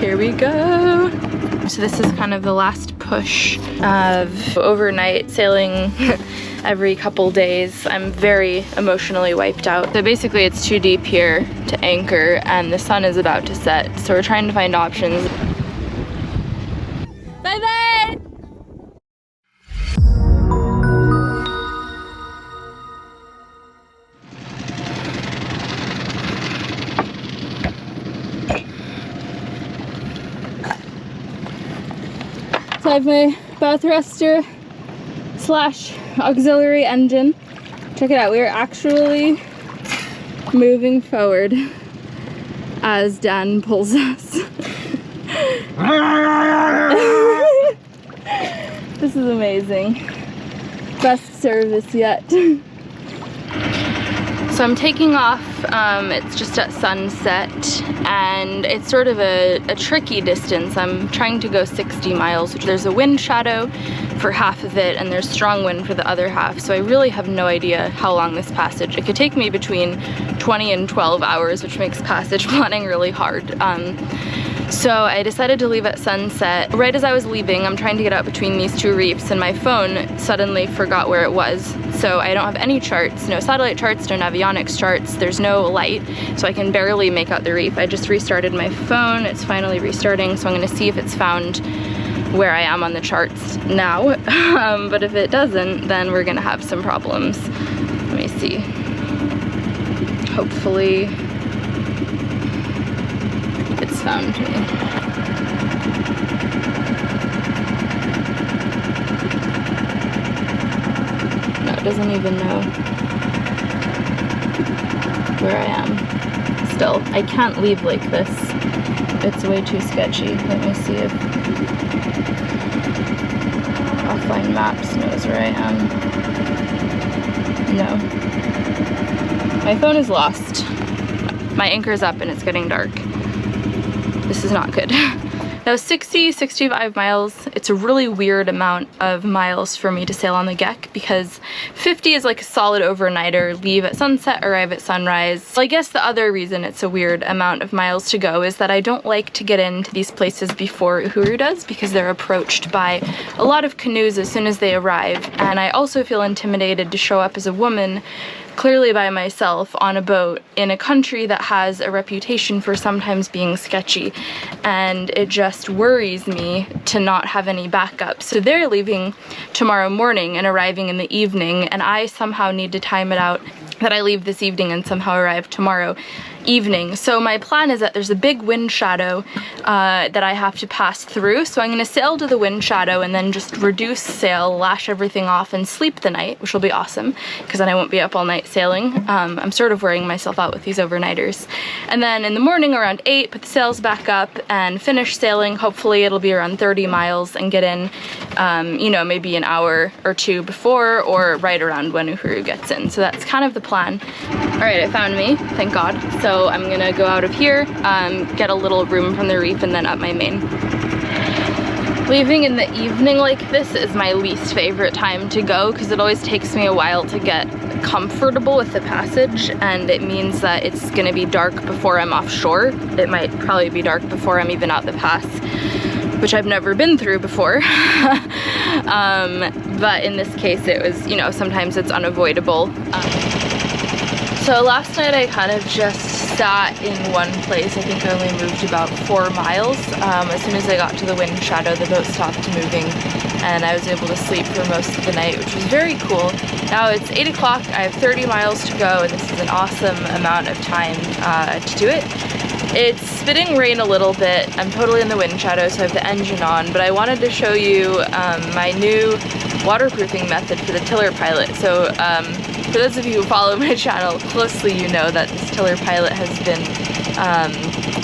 here we go. So this is kind of the last push of overnight sailing every couple days. I'm very emotionally wiped out. So basically it's too deep here to anchor and the sun is about to set. So we're trying to find options. Bye bye! So I have my bow thruster / auxiliary engine. Check it out, we are actually moving forward as Dan pulls us. This is amazing. Best service yet. So I'm taking off, it's just at sunset, and it's sort of a tricky distance. I'm trying to go 60 miles, which there's a wind shadow for half of it, and there's strong wind for the other half, so I really have no idea how long this passage. It could take me between 20 and 12 hours, which makes passage planning really hard. So I decided to leave at sunset. Right as I was leaving, I'm trying to get out between these two reefs, and my phone suddenly forgot where it was. So I don't have any charts, no satellite charts, no avionics charts, there's no light, so I can barely make out the reef. I just restarted my phone, it's finally restarting, so I'm gonna see if it's found where I am on the charts now. But if it doesn't, then we're gonna have some problems. Let me see. Hopefully it's found me. No, it doesn't even know where I am. Still, I can't leave like this. It's way too sketchy. Let me see if Offline Maps knows where I am. No. My phone is lost. My anchor is up and it's getting dark. This is not good. Now 65 miles, it's a really weird amount of miles for me to sail on the Gek because 50 is like a solid overnighter, leave at sunset, arrive at sunrise. So I guess the other reason it's a weird amount of miles to go is that I don't like to get into these places before Uhuru does because they're approached by a lot of canoes as soon as they arrive, and I also feel intimidated to show up as a woman clearly by myself on a boat in a country that has a reputation for sometimes being sketchy, and it just worries me to not have any backup. So they're leaving tomorrow morning and arriving in the evening, and I somehow need to time it out that I leave this evening and somehow arrive tomorrow evening. So my plan is that there's a big wind shadow that I have to pass through, so I'm going to sail to the wind shadow and then just reduce sail, lash everything off, and sleep the night, which will be awesome because then I won't be up all night sailing. I'm sort of wearing myself out with these overnighters. And then in the morning around 8, put the sails back up and finish sailing. Hopefully it'll be around 30 miles and get in, you know, maybe an hour or two before or right around when Uhuru gets in. So that's kind of the plan. All right, it found me, thank God. So I'm gonna go out of here, get a little room from the reef, and then up my main. Leaving in the evening like this is my least favorite time to go because it always takes me a while to get comfortable with the passage, and it means that it's gonna be dark before I'm offshore. It might probably be dark before I'm even out the pass, which I've never been through before. But in this case it was, you know, sometimes it's unavoidable. So last night I kind of just sat in one place. I think I only moved about 4 miles. As soon as I got to the wind shadow, the boat stopped moving and I was able to sleep for most of the night, which was very cool. Now it's 8 o'clock, I have 30 miles to go, and this is an awesome amount of time to do it. It's spitting rain a little bit. I'm totally in the wind shadow, so I have the engine on, but I wanted to show you my new waterproofing method for the tiller pilot. So for those of you who follow my channel closely, you know that this tiller pilot has been,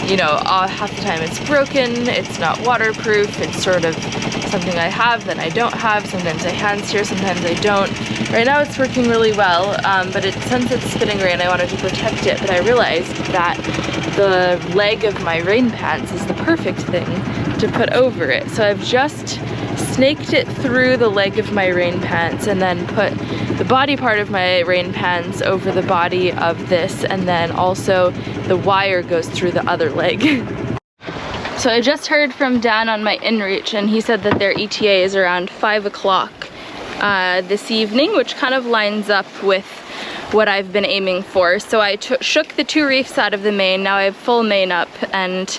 you know, half the time it's broken, it's not waterproof, it's sort of something I have that I don't have. Sometimes I hand steer, sometimes I don't. Right now it's working really well, but since it's spitting rain, I wanted to protect it, but I realized that the leg of my rain pants is the perfect thing to put over it. So I've just snaked it through the leg of my rain pants and then put the body part of my rain pants over the body of this, and then also the wire goes through the other leg. So I just heard from Dan on my inReach, and he said that their ETA is around 5 o'clock this evening, which kind of lines up with what I've been aiming for. So I shook the 2 reefs out of the main. Now I have full main up, and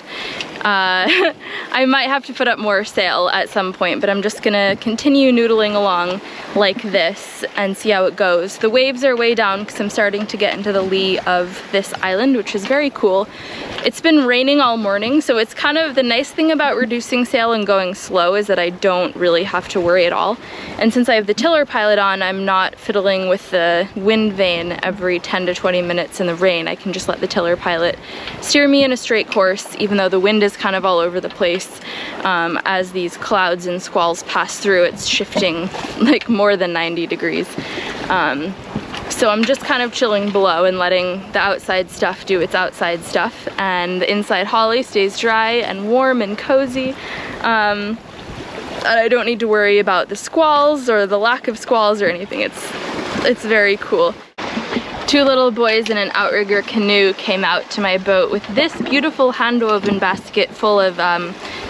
I might have to put up more sail at some point, but I'm just gonna continue noodling along like this and see how it goes. The waves are way down because I'm starting to get into the lee of this island, which is very cool. It's been raining all morning, so it's kind of the nice thing about reducing sail and going slow is that I don't really have to worry at all. And since I have the tiller pilot on, I'm not fiddling with the wind vane every 10 to 20 minutes in the rain. I can just let the tiller pilot steer me in a straight course, even though the wind is kind of all over the place. As these clouds and squalls pass through, it's shifting like more than 90 degrees. So I'm just kind of chilling below and letting the outside stuff do its outside stuff, and the inside holly stays dry and warm and cozy. And I don't need to worry about the squalls or the lack of squalls or anything. It's very cool. 2 little boys in an outrigger canoe came out to my boat with this beautiful hand-woven basket full of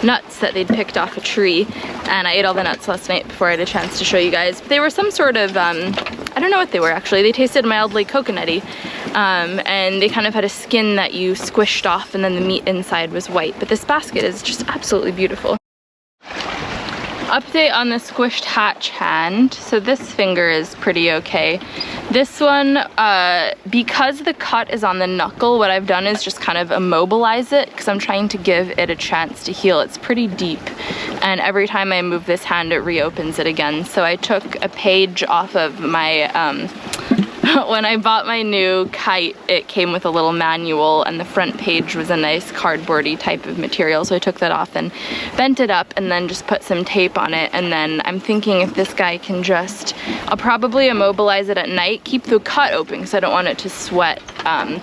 nuts that they'd picked off a tree, and I ate all the nuts last night before I had a chance to show you guys. But they were some sort of, I don't know what they were actually. They tasted mildly coconutty, and they kind of had a skin that you squished off, and then the meat inside was white. But this basket is just absolutely beautiful. Update on the squished hatch hand. So this finger is pretty okay. This one, because the cut is on the knuckle, what I've done is just kind of immobilize it because I'm trying to give it a chance to heal. It's pretty deep, and every time I move this hand it reopens it again. So I took a page off of my when I bought my new kite, it came with a little manual, and the front page was a nice cardboardy type of material, so I took that off and bent it up and then just put some tape on it. And then I'm thinking if this guy can just, I'll probably immobilize it at night, keep the cut open because I don't want it to sweat, and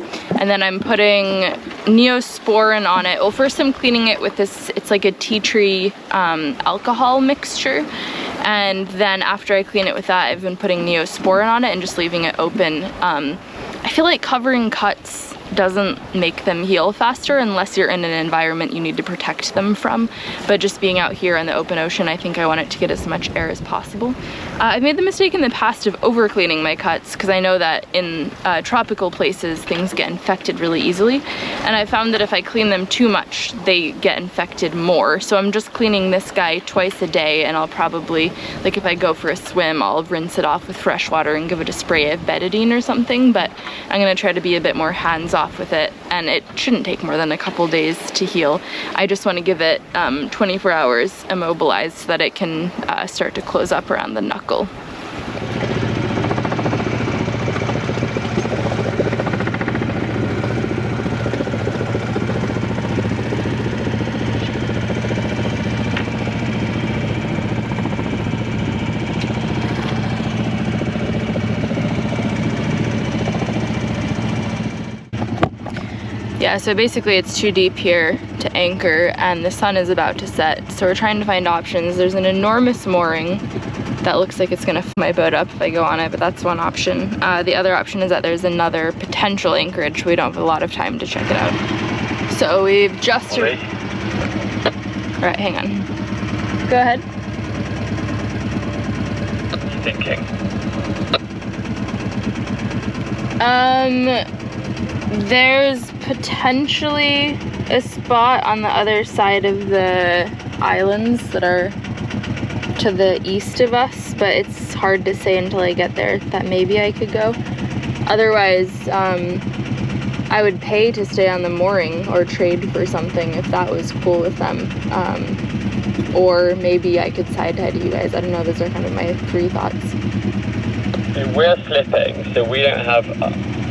then I'm putting Neosporin on it. Well, first I'm cleaning it with this, it's like a tea tree alcohol mixture, and then after I clean it with that, I've been putting Neosporin on it and just leaving it open. I feel like covering cuts doesn't make them heal faster unless you're in an environment you need to protect them from, but just being out here in the open ocean, I think I want it to get as much air as possible. I've made the mistake in the past of over cleaning my cuts because I know that in tropical places things get infected really easily, and I found that if I clean them too much they get infected more. So I'm just cleaning this guy twice a day, and I'll probably, like if I go for a swim, I'll rinse it off with fresh water and give it a spray of betadine or something, but I'm gonna try to be a bit more hands-off with it, and it shouldn't take more than a couple days to heal. I just want to give it 24 hours immobilized so that it can start to close up around the knuckle. Yeah, so basically it's too deep here to anchor, and the sun is about to set, so we're trying to find options. There's an enormous mooring that looks like it's gonna f my boat up if I go on it, but that's one option. The other option is that there's another potential anchorage. We don't have a lot of time to check it out. So we've just... Alright, hang on. Go ahead. What are you thinking? There's potentially a spot on the other side of the islands that are to the east of us, but it's hard to say until I get there that maybe I could go. Otherwise, I would pay to stay on the mooring or trade for something if that was cool with them. Or maybe I could side tie to you guys. I don't know, those are kind of my 3 thoughts. So we're slipping, so we don't have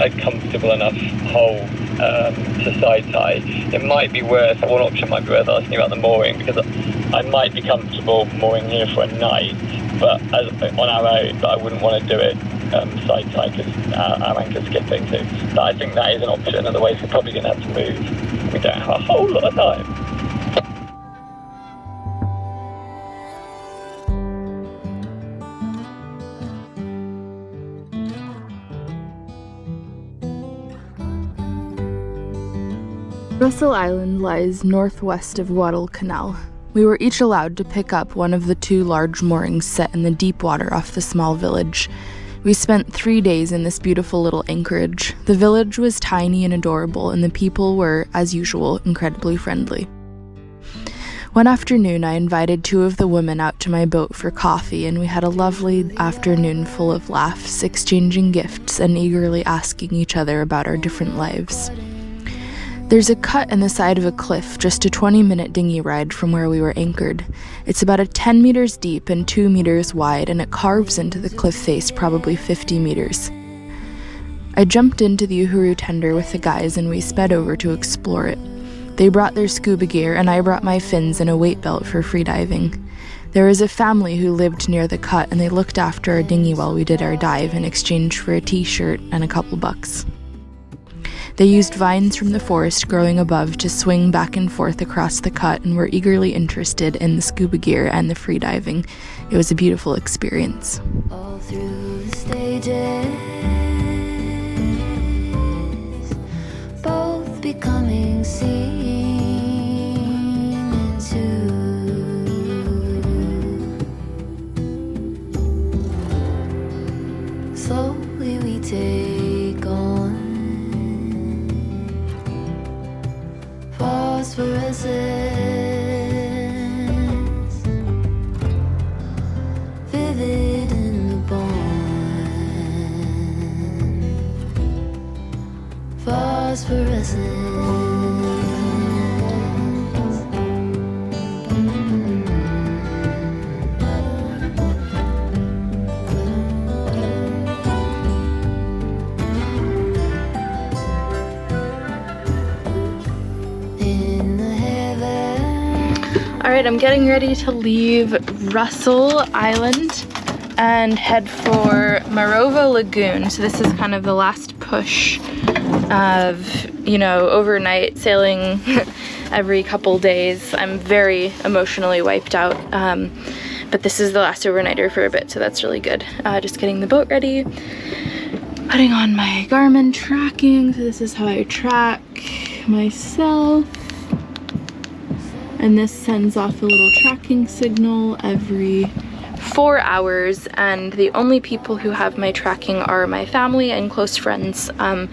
a comfortable enough hole to side tie. It might be worth, one option might be worth asking about the mooring, because I might be comfortable mooring here for a night, but on our own, but I wouldn't want to do it side tie because our anchor's skipping too. But I think that is an option, otherwise we're probably going to have to move. We don't have a whole lot of time. Mussel Island lies northwest of Guadalcanal. We were each allowed to pick up one of the 2 large moorings set in the deep water off the small village. We spent 3 days in this beautiful little anchorage. The village was tiny and adorable, and the people were, as usual, incredibly friendly. One afternoon, I invited 2 of the women out to my boat for coffee, and we had a lovely afternoon full of laughs, exchanging gifts, and eagerly asking each other about our different lives. There's a cut in the side of a cliff, just a 20-minute dinghy ride from where we were anchored. It's about 10 meters deep and 2 meters wide, and it carves into the cliff face probably 50 meters. I jumped into the Uhuru tender with the guys, and we sped over to explore it. They brought their scuba gear, and I brought my fins and a weight belt for freediving. There was a family who lived near the cut, and they looked after our dinghy while we did our dive in exchange for a t-shirt and a couple bucks. They used vines from the forest growing above to swing back and forth across the cut and were eagerly interested in the scuba gear and the freediving. It was a beautiful experience. All through the stages, both becoming seen into. Slowly we take on phosphorescence, vivid in the bond, phosphorescence. Alright, I'm getting ready to leave Russell Island and head for Marovo Lagoon. So this is kind of the last push of, you know, overnight sailing every couple days. I'm very emotionally wiped out, but this is the last overnighter for a bit, so that's really good. Just getting the boat ready, putting on my Garmin tracking. So this is how I track myself. And this sends off a little tracking signal every 4 hours, and the only people who have my tracking are my family and close friends. I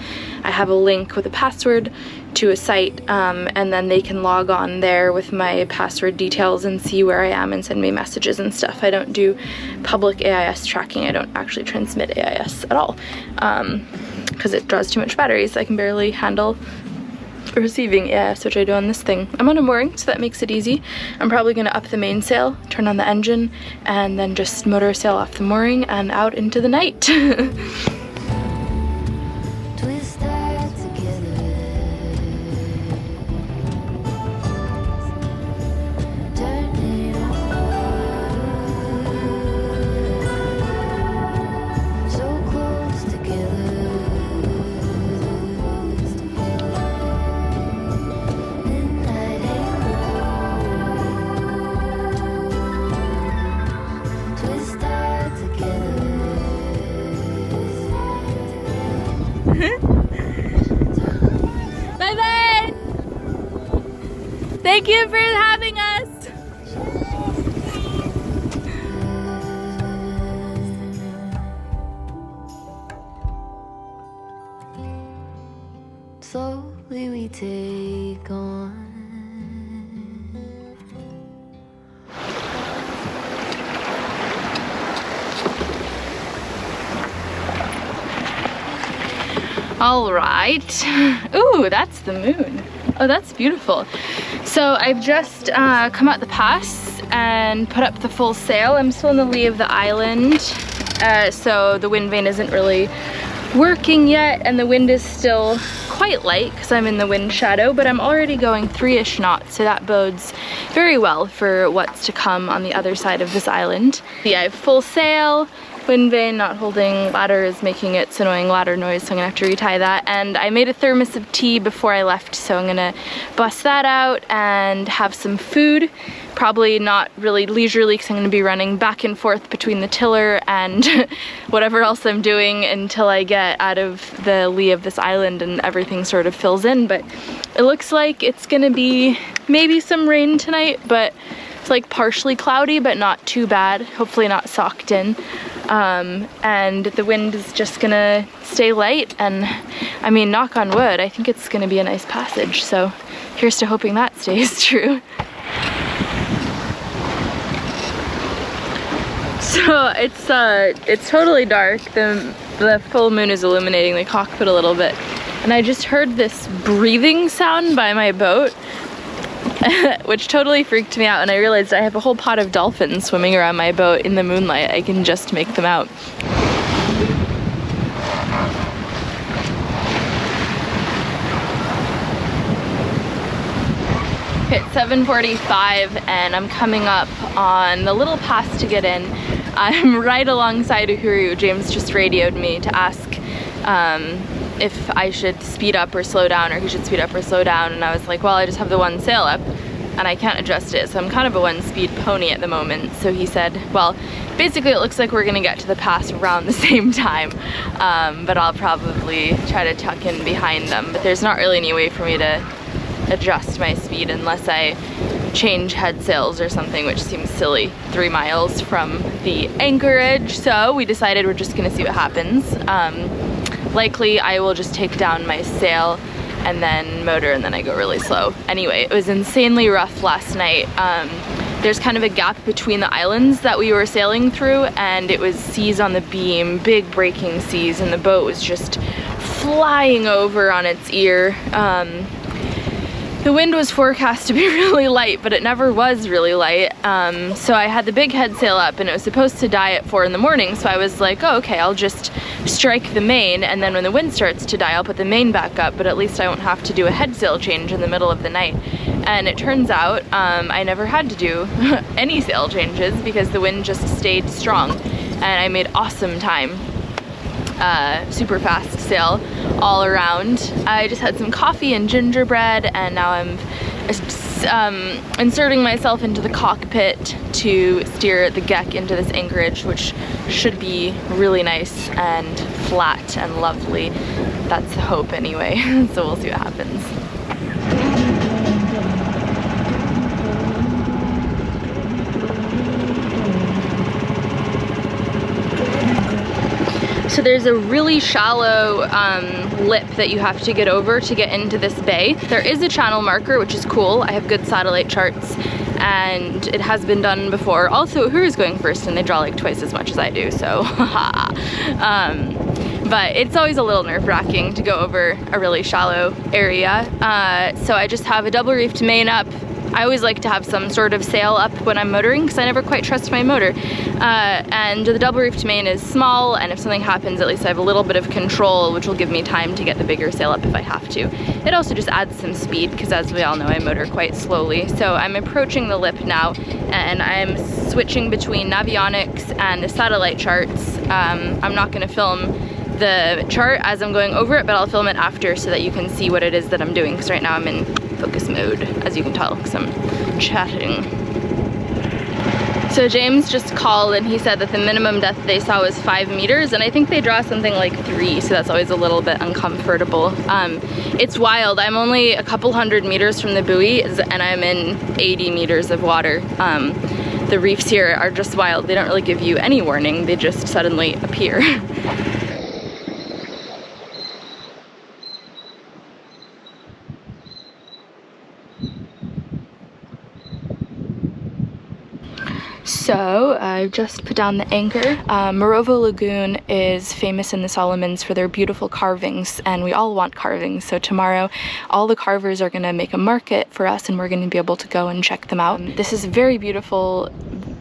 have a link with a password to a site, and then they can log on there with my password details and see where I am and send me messages and stuff. I don't do public AIS tracking. I don't actually transmit AIS at all, because it draws too much batteries. I can barely handle receiving AIS, which I do on this thing. I'm on a mooring, so that makes it easy. I'm probably going to up the mainsail, turn on the engine, and then just motor sail off the mooring and out into the night. Bye-bye! Thank you for having us! Slowly we take on. All right. Ooh, that's the moon. Oh, that's beautiful. So I've just come out the pass and put up the full sail. I'm still in the lee of the island, so the wind vane isn't really working yet, and the wind is still quite light because I'm in the wind shadow, but I'm already going 3-ish knots, so that bodes very well for what's to come on the other side of this island. Yeah, I have full sail, wind vane not holding ladder is making its annoying ladder noise, so I'm gonna have to retie that. And I made a thermos of tea before I left, so I'm gonna bust that out and have some food. Probably not really leisurely because I'm gonna be running back and forth between the tiller and whatever else I'm doing until I get out of the lee of this island and everything sort of fills in. But it looks like it's gonna be maybe some rain tonight, but it's like partially cloudy, but not too bad. Hopefully not socked in. And the wind is just gonna stay light, and I mean, knock on wood, I think it's gonna be a nice passage. So here's to hoping that stays true. So it's totally dark. The full moon is illuminating the cockpit a little bit, and I just heard this breathing sound by my boat, which totally freaked me out, and I realized I have a whole pot of dolphins swimming around my boat in the moonlight. I can just make them out. It's 7:45 and I'm coming up on the little pass to get in. I'm right alongside Uhuru. James just radioed me to ask if I should speed up or slow down, or he should speed up or slow down, and I was like, well, I just have the one sail up and I can't adjust it, so I'm kind of a one-speed pony at the moment. So he said, well, basically it looks like we're gonna get to the pass around the same time, but I'll probably try to tuck in behind them. But there's not really any way for me to adjust my speed unless I change head sails or something, which seems silly 3 miles from the anchorage. So we decided we're just gonna see what happens. Likely I will just take down my sail and then motor, and then I go really slow. Anyway, it was insanely rough last night. There's kind of a gap between the islands that we were sailing through, and it was seas on the beam, big breaking seas, and the boat was just flying over on its ear. The wind was forecast to be really light, but it never was really light. So I had the big head sail up, and it was supposed to die at 4 in the morning. So I was like, oh, okay, I'll just strike the main, and then when the wind starts to die, I'll put the main back up, but at least I won't have to do a head sail change in the middle of the night. And it turns out I never had to do any sail changes because the wind just stayed strong, and I made awesome time. Super fast sail all around. I just had some coffee and gingerbread, and now I'm inserting myself into the cockpit to steer the Geck into this anchorage, which should be really nice and flat and lovely. That's the hope anyway, so we'll see what happens. So there's a really shallow lip that you have to get over to get into this bay. There is a channel marker, which is cool. I have good satellite charts, and it has been done before. Also, Uhuru's going first, and they draw like twice as much as I do, so but it's always a little nerve-wracking to go over a really shallow area. So I just have a double reefed main up. I always like to have some sort of sail up when I'm motoring because I never quite trust my motor. And the double reefed main is small, and if something happens, at least I have a little bit of control, which will give me time to get the bigger sail up if I have to. It also just adds some speed because, as we all know, I motor quite slowly. So I'm approaching the lip now, and I'm switching between navionics and the satellite charts. I'm not going to film the chart as I'm going over it, but I'll film it after so that you can see what it is that I'm doing, because right now I'm in focus mode, as you can tell, because I'm chatting. So James just called, and he said that the minimum depth they saw was 5 meters, and I think they draw something like 3, so that's always a little bit uncomfortable. It's wild. I'm only a couple hundred meters from the buoy, and I'm in 80 meters of water. The reefs here are just wild. They don't really give you any warning. They just suddenly appear. So I've just put down the anchor. Marovo Lagoon is famous in the Solomons for their beautiful carvings, and we all want carvings. So tomorrow all the carvers are going to make a market for us, and we're going to be able to go and check them out. This is a very beautiful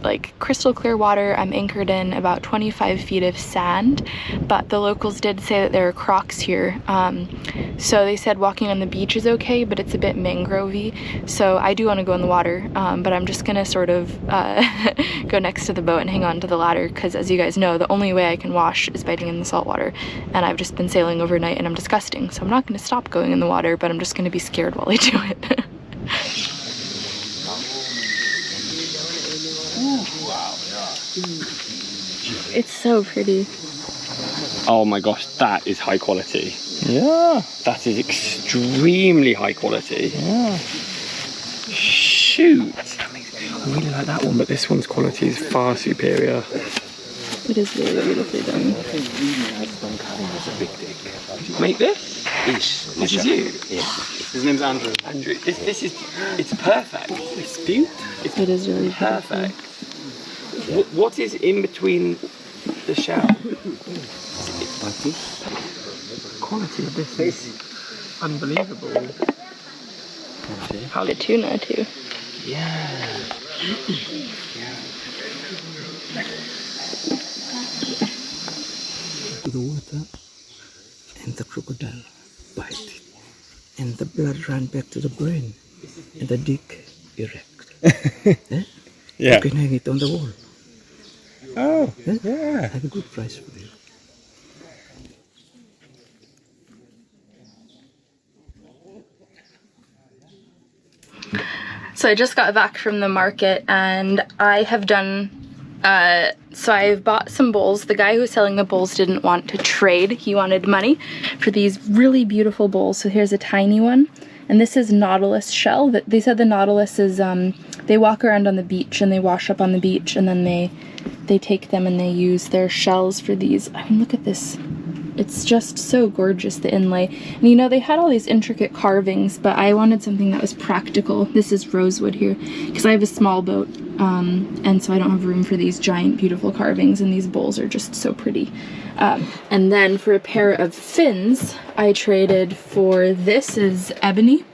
like crystal clear water. I'm anchored in about 25 feet of sand, but the locals did say that there are crocs here. So they said walking on the beach is okay, but it's a bit mangrovey. So I do want to go in the water, but I'm just gonna sort of go next to the boat and hang on to the ladder, because as you guys know, the only way I can wash is by getting in the salt water, and I've just been sailing overnight and I'm disgusting. So I'm not gonna stop going in the water, but I'm just gonna be scared while I do it. It's so pretty. Oh my gosh, that is high quality. Yeah. That is extremely high quality. Yeah. Shoot. I really like that one, but this one's quality is far superior. It is really beautifully done. Make this? This is you? Yeah. His name's Andrew. Andrew, this is, it's perfect. It's beautiful. It is really Perfect. What is in between the shell? Quality of this is unbelievable. How The tuna too. Yeah. To the water, and the crocodile bite it, and the blood ran back to the brain, and the dick erect. Eh? Yeah. You can hang it on the wall. Oh, Eh? yeah. I have a good price for you. So I just got back from the market and I have done, so I've bought some bowls. The guy who was selling the bowls didn't want to trade. He wanted money for these really beautiful bowls. So here's a tiny one. And this is nautilus shell. They said the nautilus is, they walk around on the beach and they wash up on the beach, and then they take them and they use their shells for these. I mean, look at this. It's just so gorgeous, the inlay. And you know, they had all these intricate carvings, but I wanted something that was practical. This is rosewood here, because I have a small boat, and so I don't have room for these giant, beautiful carvings, and these bowls are just so pretty. And then for a pair of fins, I traded for, this is ebony,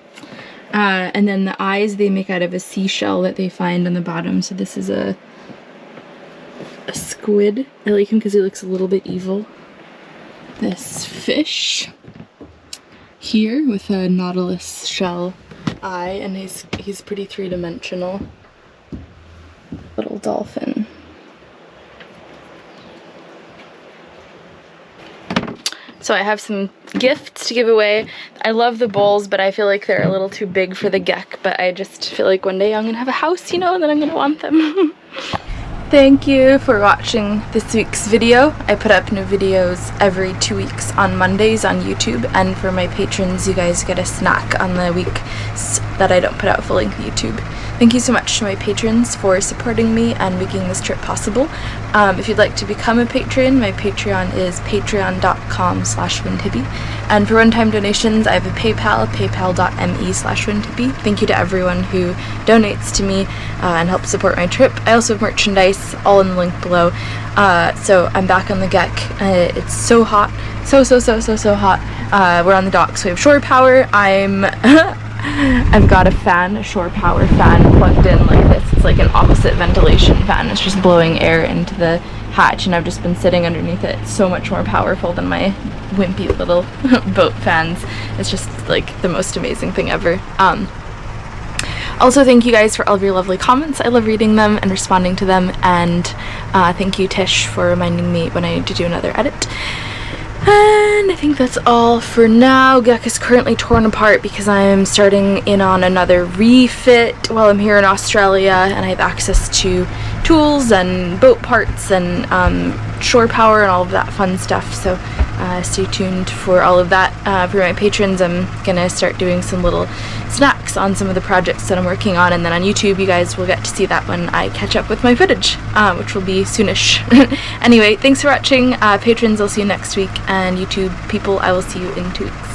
and then the eyes they make out of a seashell that they find on the bottom. So this is a squid. I like him because he looks a little bit evil. This fish here with a nautilus shell eye, and he's pretty three-dimensional. Little dolphin. So I have some gifts to give away. I love the bowls, but I feel like they're a little too big for the geck, but I just feel like one day I'm gonna have a house, you know, and then I'm gonna want them. Thank you for watching this week's video. I put up new videos every 2 weeks on Mondays on YouTube, and for my patrons, you guys get a snack on the weeks that I don't put out full length YouTube. Thank you so much to my patrons for supporting me and making this trip possible. If you'd like to become a patron, my Patreon is patreon.com/windhippie. And for one-time donations, I have a PayPal, paypal.me/windhippie. Thank you to everyone who donates to me and helps support my trip. I also have merchandise, all in the link below. So I'm back on the geck. It's so hot, so hot. We're on the dock, so we have shore power. I've got a fan, a shore power fan plugged in like this. It's like an opposite ventilation fan. It's just blowing air into the hatch, and I've just been sitting underneath it. It's so much more powerful than my wimpy little boat fans. It's just like the most amazing thing ever. Also, thank you guys for all of your lovely comments. I love reading them and responding to them, and thank you, Tish, for reminding me when I need to do another edit. And I think that's all for now. Geck is currently torn apart because I'm starting in on another refit while I'm here in Australia, and I have access to tools and boat parts and shore power and all of that fun stuff. So stay tuned for all of that. For my patrons, I'm gonna start doing some little snacks on some of the projects that I'm working on, and then on YouTube you guys will get to see that when I catch up with my footage, which will be soonish. Anyway, thanks for watching. Patrons, I'll see you next week, and YouTube people, I will see you in 2 weeks.